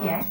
Yeah.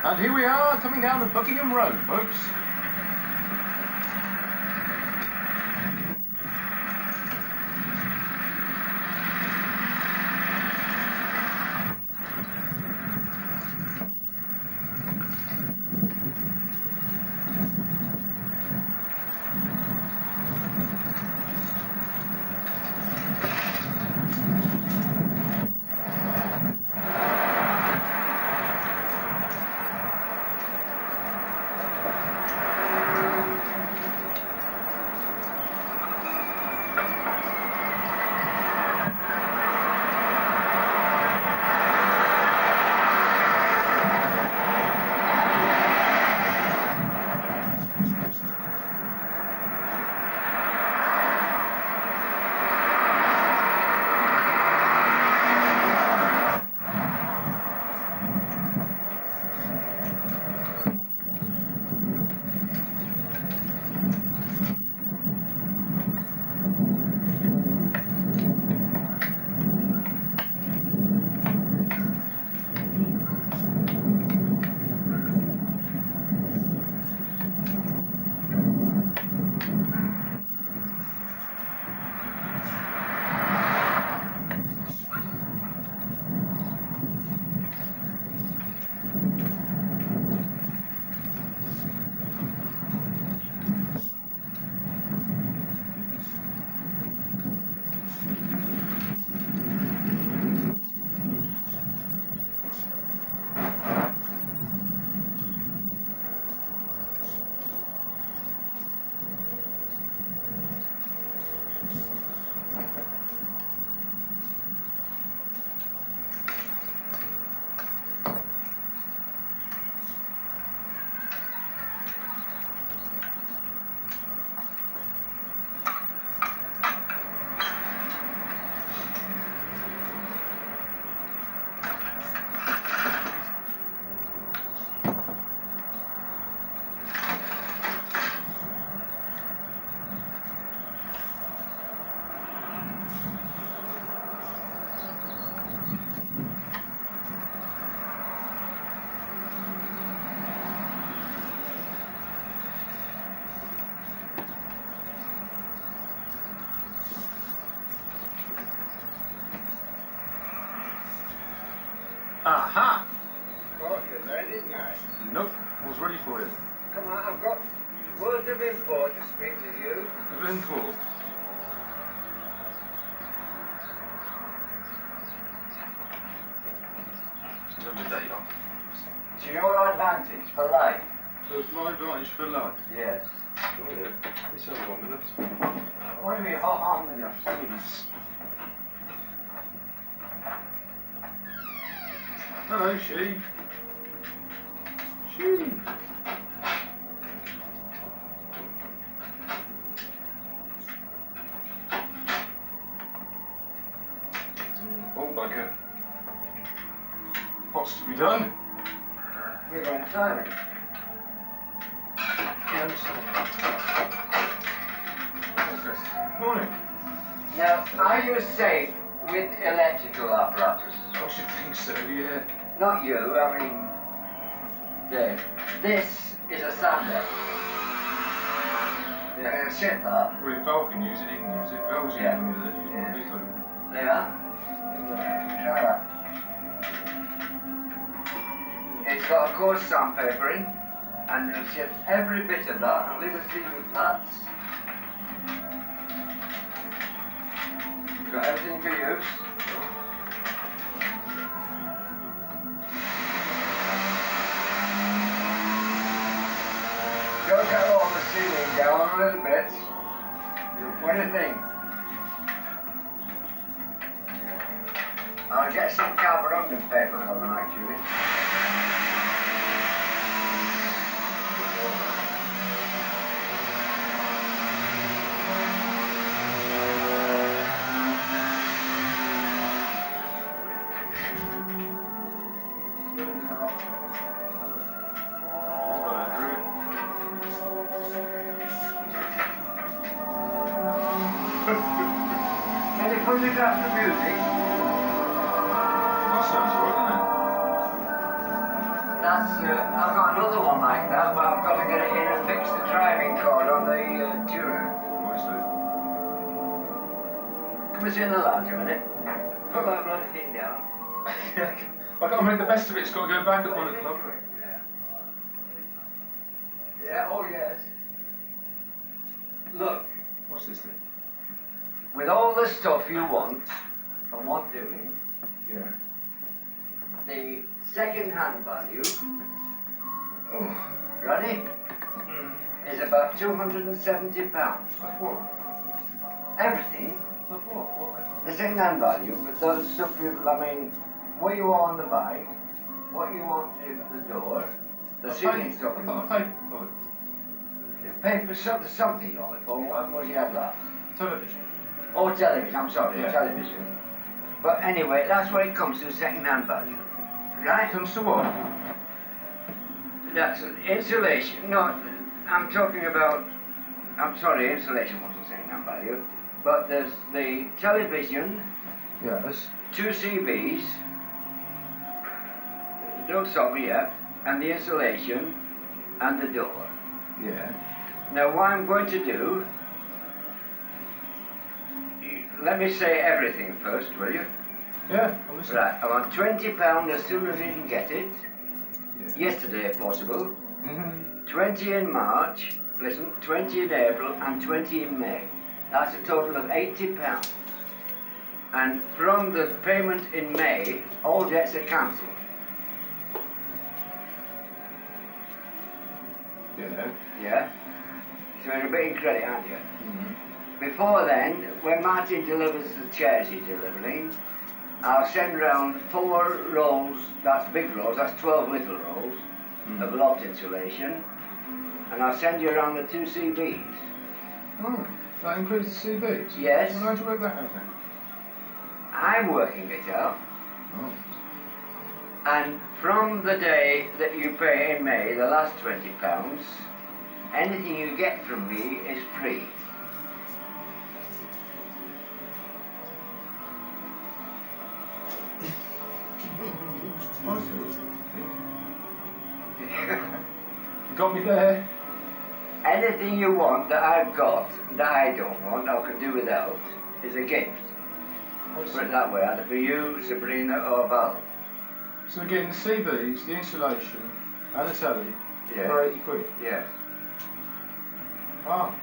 And here we are, coming down the Buckingham Road, folks. I was ready for you. Come on, I've got words of import to speak to you. Of import. Just turn the date off. To your advantage for life. So it's my advantage for life. Yes. Oh yeah. Let's have 1 minute. What do you mean, hot on minutes? Hello, she. She. Oh, bugger. What's to be done? We're going sailing. Yes. What's this? Morning. Now, are you safe with electrical apparatus? I should think so, yeah. Not you, I mean, Dave. This is a sander. Yeah, shit that. Well, if Val can use it, he can use it. Val's Yeah. using it. Use my big one. There. Try that. It's got a coarse sandpapering, and you'll shift every bit of that and leave a seam of flats. You've got everything for use. Go get all the ceiling down a little bit. What do you think? I'll get some carborundum paper for them actually. Can you put it up to music? That sounds alright, doesn't That's, I've got another one like that, but I've got to get it in and fix the driving cord on the tuner. it? What is that? Come and sit in the lounge a minute. Put that bloody thing down. I can't make the best of it. It's got to go back at 1 o'clock. Yeah, oh yes. Look, What's this thing? with all the stuff you want and want doing, Yeah. the second-hand value, Oh. ready, is about £270. Like what? Everything. Like what? What? The second-hand value, but those stuff you, I mean, what you want on the bike, what you want for the door, the ceiling stuff you want. I paid for it. You pay for something you want it for, what was you have that? Television. Oh, television, I'm sorry, Yeah. television. But anyway, that's what it comes to, second-hand value. Right? Comes to what? That's insulation. No, I'm talking about, I'm sorry, insulation wasn't second-hand value. But there's the television, Yes. 2 CVs, don't stop me yet, and the insulation and the door. Yeah. Now what I'm going to do, let me say everything first, will you? Yeah. I'll listen. Right, I want £20 as soon as you can get it, Yeah. yesterday if possible, Mm-hmm. 20 in March, listen, 20 in April and 20 in May. That's a total of £80. And from the payment in May, all debts are cancelled. Yeah. Yeah? So you're a bit in credit, aren't you? Mm-hmm. Before then, when Martin delivers the chairs he's delivering, I'll send round 4 rolls, that's big rolls, that's 12 little rolls of loft insulation, and I'll send you around the 2 CVs. Oh, that includes the CBs? Yes. Well, how'd you work that out then? I'm working it out, Oh. and from the day that you pay in May, the last £20, anything you get from me is free. Got me there. Anything you want that I've got that I don't want or can do without is a gift. Put it that way, either for you, Sabrina, or Val. So we're getting the CBs, the insulation, and the telly, Yeah. For 80 quid? Yes. Ah.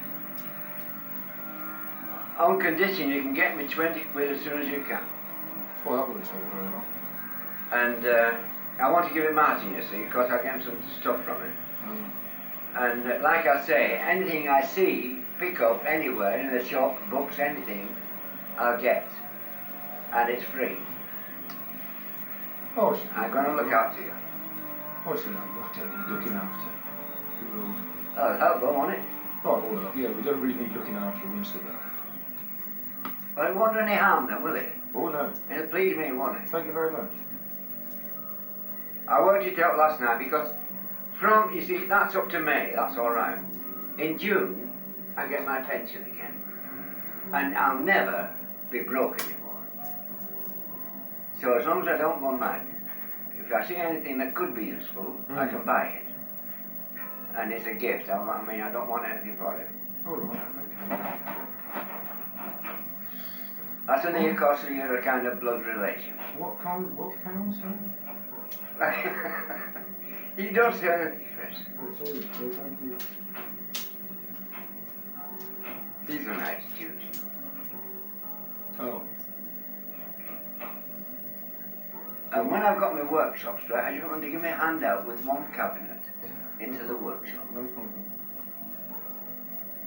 On condition you can get me 20 quid as soon as you can. Well, that wouldn't take very long. And I want to give it Martin, you see, because I get some stuff from it. Mm. And like I say, anything I see, pick up anywhere, in the shop, books, anything, I'll get. And it's free. Oh, I'm going to look after you. What's in that? I don't need looking after. That'll help them, won't it? Oh, well, yeah, we don't really need looking after once to that. Well, it won't do any harm then, will it? Oh, no. It'll please me, won't it? Thank you very much. I worked it out last night because from, you see, that's up to May, that's all right. In June, I get my pension again. And I'll never be broke anymore. So as long as I don't go mad, if I see anything that could be useful, I can buy it. And it's a gift. I mean, I don't want anything for it. All right, okay. That's only a cost of you're a kind of blood relation. What kind, sir? You don't say anything, Chris. Thank you. These are nice tunes, you know. Oh. And when I've got my workshops, right, I just want to give me a handout with one cabinet into the workshop. No problem.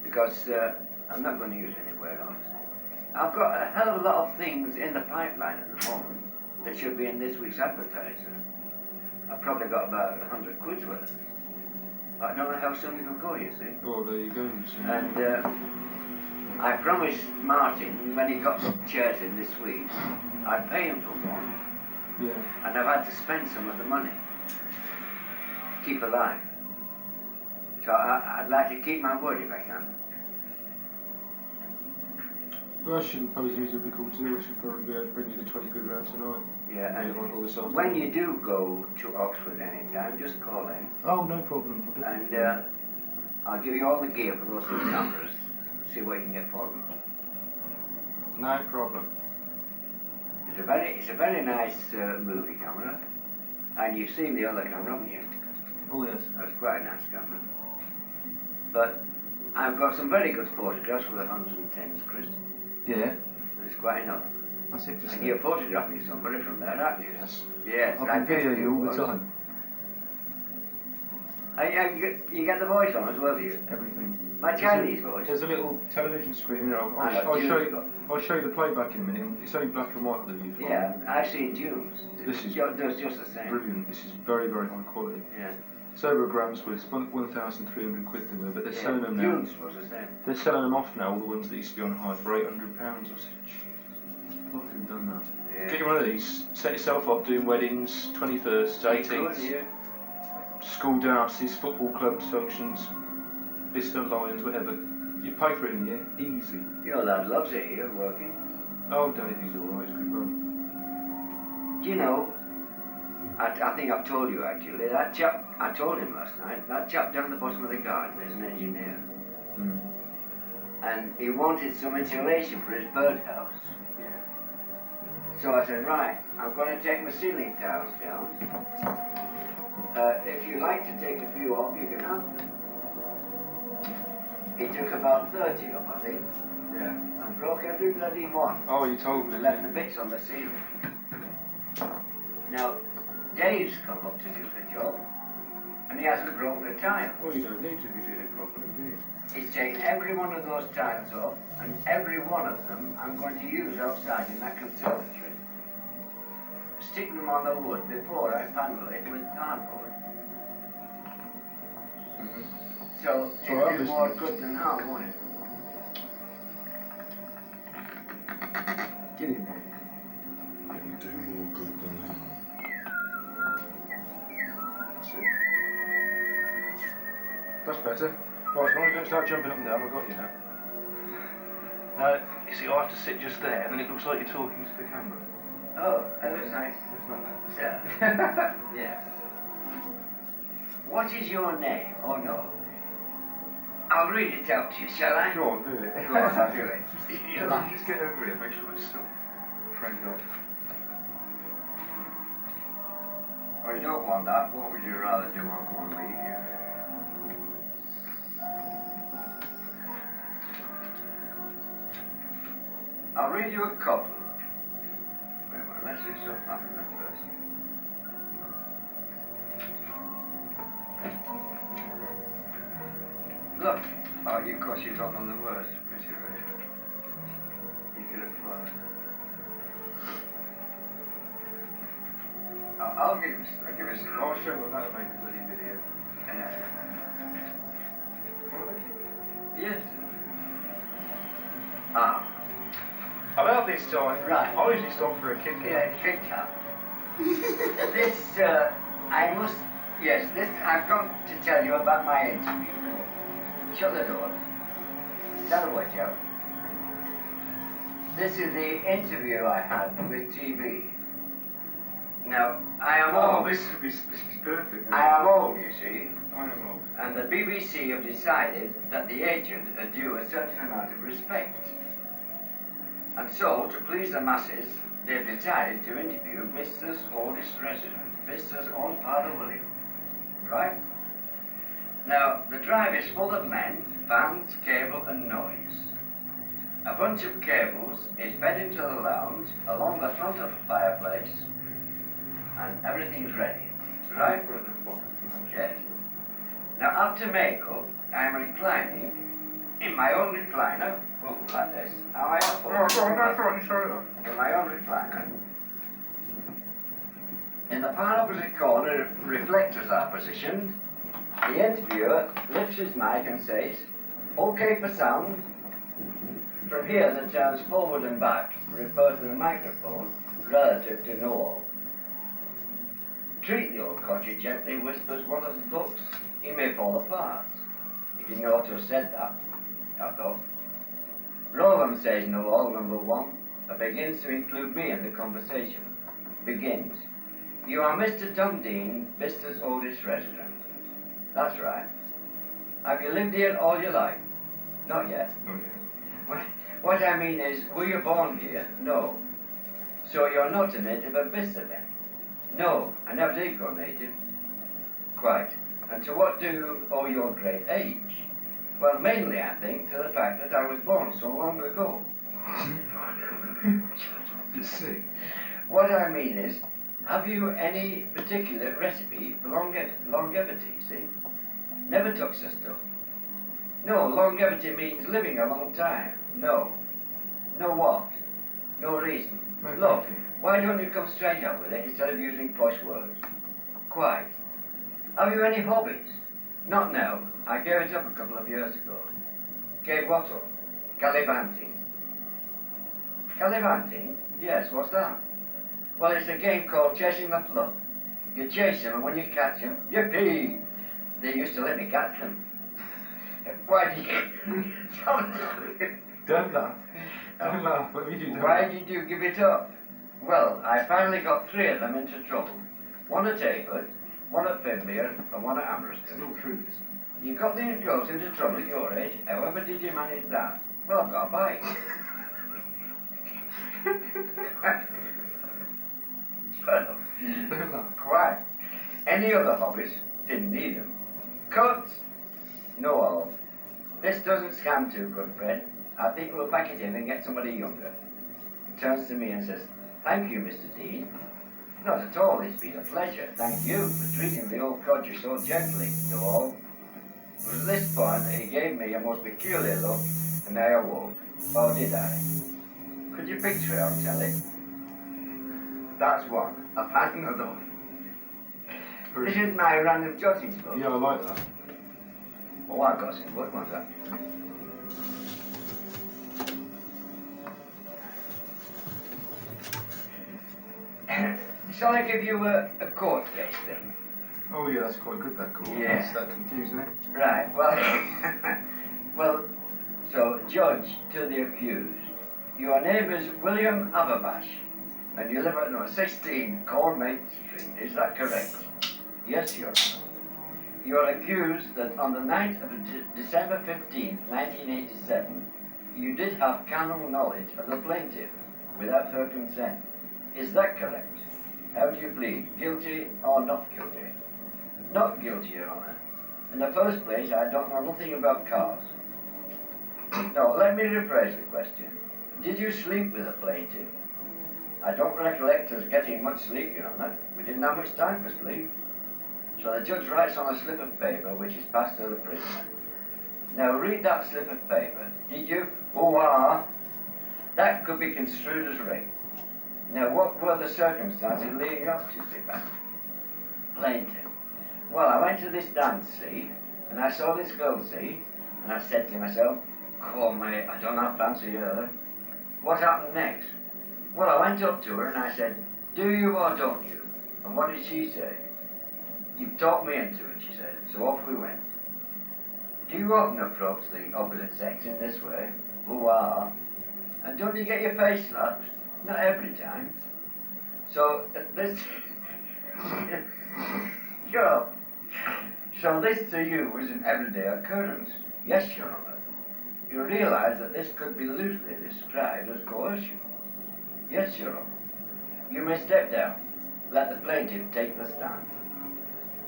Because I'm not going to use it anywhere else. I've got a hell of a lot of things in the pipeline at the moment that should be in this week's advertiser. I've probably got about 100 quid's worth. But I don't know how soon it'll go, you see. Well, there you go. You see. And I promised Martin, when he got the chairs in this week, I'd pay him for one. Yeah. And I've had to spend some of the money. Keep alive. So I'd like to keep my word if I can. Well, I shouldn't pose any difficulty. I should probably be able to bring you the 20 quid round tonight. Yeah, and all this afternoon. when you do go to Oxford any time, just call in. Oh, no problem. And I'll give you all the gear for those two cameras. See what you can get for them. No problem. It's a very nice movie camera. And you've seen the other camera, haven't you? Oh, yes. That's quite a nice camera. But I've got some very good photographs with 110s, Chris. Yeah. It's quite enough. That's it. And you're photographing somebody from there, aren't you? Yes. Yes. I've been videoing you all the time. You get the voice on as well, do you? Everything. My Chinese voice. There's a little television screen here. I'll show you the playback in a minute. It's only black and white, the viewfinder. Yeah, I've seen Junes. This is does just the same. brilliant. This is very, very high quality. Yeah. It's over a gram's worth. It's 1,300 quid they were, but they're selling them now. Junes was the same. They're selling them off now. All the ones that used to be on high for £800. I said, fucking done that. Yeah. Get you one of these. Set yourself up doing weddings, 21st, 18th, Good, yeah. school dances, football clubs, functions, Bicester Lions, whatever. You pay for it in a year, easy. Your lad loves it here, working. Oh, Davey's alright, it's good fun. Do you know, I think I've told you actually, that chap, I told him last night, that chap down the bottom of the garden is an engineer. Mm. And he wanted some insulation for his birdhouse. So I said, right, I'm going to take my ceiling tiles down. If you like to take a few off, you can have them. He took about 30 off, I think. Yeah. And broke every bloody one. Oh, you told me. And left the bits on the ceiling. Now, Dave's come up to do the job, and he hasn't broken a tile. Well, you don't need to be doing it properly, do you? He's taken every one of those tiles off, and every one of them I'm going to use outside in that conservatory. Stick them on the wood before I panel it with cardboard. Mm-hmm. So it'll do more good than harm, won't it? Get in there. It'll do more good than harm. That's it. That's better. Right, as long as you don't start jumping up and down, I've got you now. Now, you see, I have to sit just there, and then it looks like you're talking to the camera. Oh, that looks nice. It's like that. Yeah. Yeah. What is your name? Oh no. I'll read it out to you, shall I? Go on, do it. Go on, I'll do it. Just get over here, make sure it's still framed up. Well, you don't want that. What would you rather do? I'll go and leave you. I'll read you a couple. Wait, well, let's do some fun first. Look. Oh, of course you don't know the words, which you read. You could have I'll give us Oh, sure, we'll that'll make a bloody video. Yes. Ah. About this time, Right. I usually stop for a Kit Kat. Yeah, Kit Kat. This, I must, yes, this, I've got to tell you about my interview. Shut the door. That'll watch out. This is the interview I had with TV. Now, I am old. This is perfect. I am old, you see. I am old. And the BBC have decided that the agent are due a certain amount of respect. And so, to please the masses, they've decided to interview Bista's oldest resident, Bista's own Father William. Right? Now, the drive is full of men, fans, cable and noise. A bunch of cables is fed into the lounge along the front of the fireplace, and everything's ready. Right? Yes. Now, after makeup, I'm reclining in my own recliner. Oh, like this. Am I up? Oh, that's right, sorry. In my own recliner. In the far opposite corner, reflectors are positioned. The interviewer lifts his mic and says, "Okay for sound." From here, the terms forward and back refer to the microphone relative to Noel. "Treat the old codger gently," whispers one of the ducks. "He may fall apart." He didn't ought to have said that, I thought. Roland says Noel, number one, begins to include me in the conversation. Begins. "You are Mr. Tom Dean, Bista's oldest resident." "That's right." "Have you lived here all your life?" "Not yet." What I mean is, were you born here?" "No." "So you're not a native of Bista then?" "No, I never did go native." "Quite. And to what do you owe your great age?" "Well, mainly, I think, to the fact that I was born so long ago." You see. What I mean is, have you any particular recipe for longevity, see? Never took such stuff. "No, longevity means living a long time." "No." "No what?" "No reason." No, Look, thank you. why don't you come straight up with it instead of using posh words? "Quite." "Have you any hobbies?" "Not now. I gave it up a couple of years ago." "Gave what up?" "Gallivanting." "Gallivanting? Yes, what's that?" "Well, it's a game called chasing the fluff. You chase them, and when you catch them, yippee! They used to let me catch them." "Why did you... Don't laugh. Don't laugh. What did you do? Why did you give it up?" "Well, I finally got 3 of them into trouble. One at Ayford, one at Finmere, and one at It's Amherst." all true, this. "You got these girls into trouble at your age. However did you manage that?" "Well, I've got a bike." Well, Don't laugh. quite. Any other hobbies? Didn't need them. Cut? No, all. "This doesn't scan too good, Fred. I think we'll pack it in and get somebody younger." He turns to me and says, "Thank you, Mr. Dean." "Not at all. It's been a pleasure. Thank you for treating the old codger so gently, Noel." It was at this point that he gave me a most peculiar look, and I awoke. Oh, did I? Could you picture it on telly? That's one. I've had another one. This is my random jotting book. Yeah, I like that. Oh, I've got some good ones, actually. Shall I give you a court case then? Oh, yeah, that's quite good, that call. Yeah. That's that confusing, it? Right, well, well, so, judge to the accused. Your name is William Aberbash, and you live at number 16 Cornmate Street. Is that correct? Yes, Your Honor. You are accused that on the night of December 15th, 1987, you did have carnal knowledge of the plaintiff without her consent. Is that correct? How do you plead? Guilty or not guilty? Not guilty, Your Honor. In the first place, I don't know nothing about cars. No, let me rephrase the question. Did you sleep with the plaintiff? I don't recollect us getting much sleep, Your Honour. We didn't have much time for sleep. So the judge writes on a slip of paper which is passed to the prisoner. Now read that slip of paper. Did you? That could be construed as rape. Now what were the circumstances leading up to it? Plaintiff. Well, I went to this dance, see, and I saw this girl, see, and I said to myself, "Oh, mate, I don't have fancy her." What happened next? Well, I went up to her and I said, "Do you or don't you?" And what did she say? "You've talked me into it," she said. So off we went. Do you often approach the opposite sex in this way? And don't you get your face slapped? Not every time. So this... Shut up. So this to you was an everyday occurrence? Yes, Your Honour. You realise that this could be loosely described as coercion? Yes, Your Honour. You may step down. Let the plaintiff take the stand.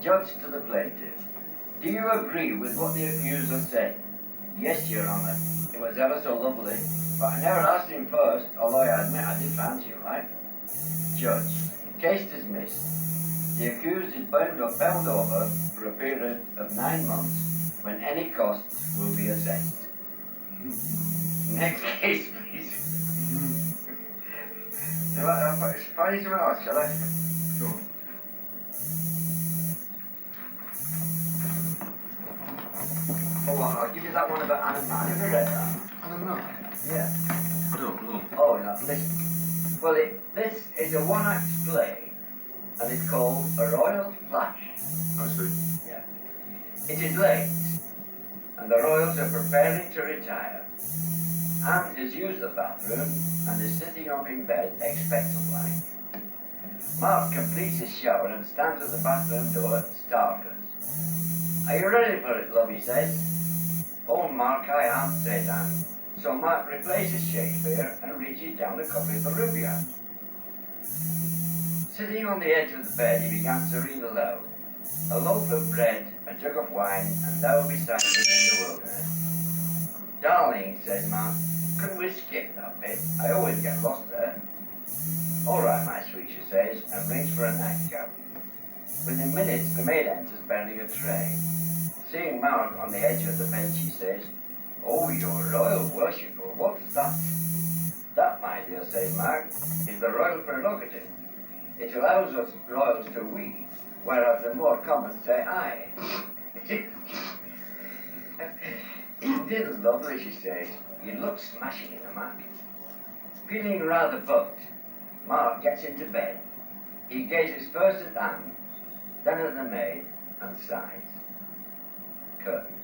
Judge to the plaintiff. Do you agree with what the accuser said? Yes, Your Honour. It was ever so lovely, but I never asked him first, although I admit I did fancy him, right? Judge. Case dismissed. The accused is bound over for a period of 9 months, when any costs will be assessed. Next case, please. Find someone else, shall I? Sure. Hold on, I'll give you that one about Anna Man. Have you read that? Anna Man? Yeah. I don't know. Oh, no, listen. Well, this is a one-act play, and it's called A Royal Flash. I see. Yeah. It is late, and the royals are preparing to retire. Anne has used the bathroom and is sitting up in bed expectant-like. Mark completes his shower and stands at the bathroom door at starkers. Are you ready for it, love, he says. Oh, Mark, I am, says Anne. So Mark replaces Shakespeare and reaches down to copy the Rubaiyat. Sitting on the edge of the bed, he began to read aloud. A loaf of bread, a jug of wine, and thou beside me in the wilderness. Darling, said Mark, couldn't we skip that bit? I always get lost there. All right, my sweet, she says, and rings for a nightcap. Within minutes, the maid enters bearing a tray. Seeing Mark on the edge of the bed, she says, Oh, your royal worshipper, what's that? That, my dear, says Mark, is the royal prerogative. It allows us royals to we, whereas the more common say I. Isn't it lovely, she says. You look smashing in the Mac. Feeling rather bucked, Mark gets into bed. He gazes first at Anne, then at the maid, and sighs. Curtains.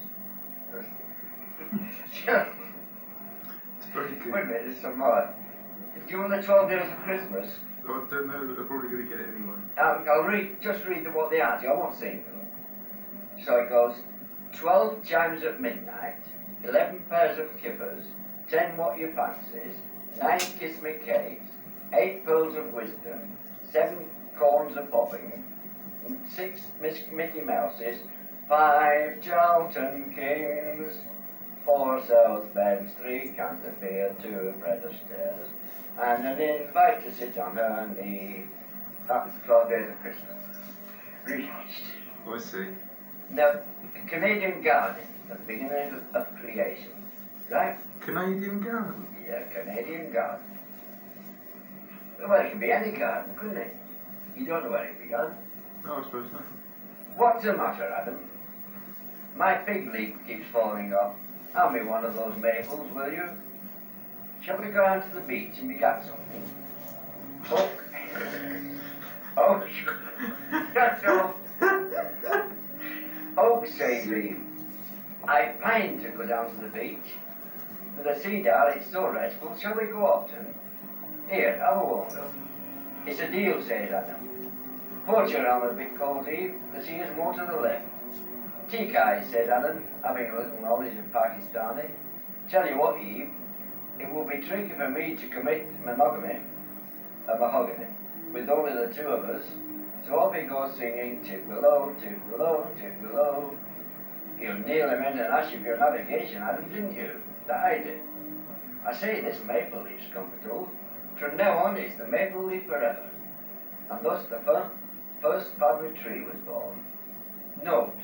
It's very good. Wait a minute, there's some more. Do you want the 12 Days of Christmas? I don't know, they're probably going to get it anyway. I'll just read what they are. I won't sing them. So it goes, 12 chimes at midnight, 11 pairs of kippers, 10 what you fancies, 9 kiss me cakes, 8 pearls of wisdom, 7 corns of popping, 6 Mickey Mouses, 5 Charlton Kings, 4 South Bends, 3 cans of beer, 2 bread of stairs, and an invite to sit on her knee. That's 12 Days of Christmas. Reached. I see. Now, Canadian garden, the beginning of creation, right? Canadian garden? Yeah, Canadian garden. Well, it can be any garden, couldn't it? You don't know where it began. No, I suppose not. What's the matter, Adam? My fig leaf keeps falling off. Hand me one of those maples, will you? Shall we go down to the beach and we got something? Oh, that's all. Oh, say leaf. I pine to go down to the beach. With a cedar, it's so restful. Shall we go often? Here, have a water. It's a deal, says Adam. Poach around the big cold Eve. The sea is more to the left. Tikai, said Alan, having a little knowledge of Pakistani. Tell you what, Eve, it will be tricky for me to commit mahogany, with only the 2 of us. So off he goes singing, tip below, tip below, tip below. You'll nail him in an ash of your navigation, Adam, didn't you? That I did. I say this maple leaf's comfortable. From now on, it's the maple leaf forever. And thus the first family tree was born. Note,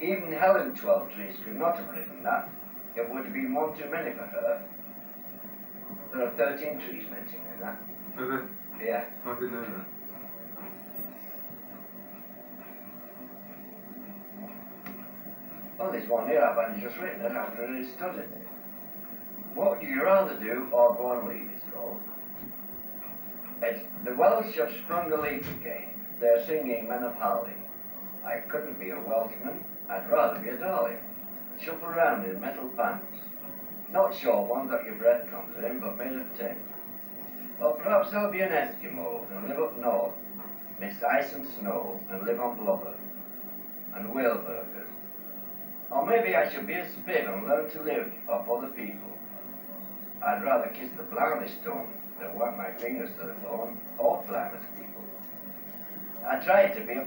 even Helen Twelvetrees could not have written that. It would have been one too many for her. There are 13 trees mentioned in that. Oh, there. Yeah. I didn't know that. Well, there's one here I've only just written it, I haven't really studied it. What do you rather do or go and leave, it's called. It's the Welsh have sprung a leak again. They're singing Men of Harley. I couldn't be a Welshman, I'd rather be a Darling. And shuffle around in metal pants. Not short ones that your breath comes in, but made of tin. Or perhaps I'll be an Eskimo and live up north, midst ice and snow, and live on blubber and whale burgers. Or maybe I should be a spin and learn to live off other people. I'd rather kiss the blarney stone than whack my fingers to the bone or fly with people. I tried to be a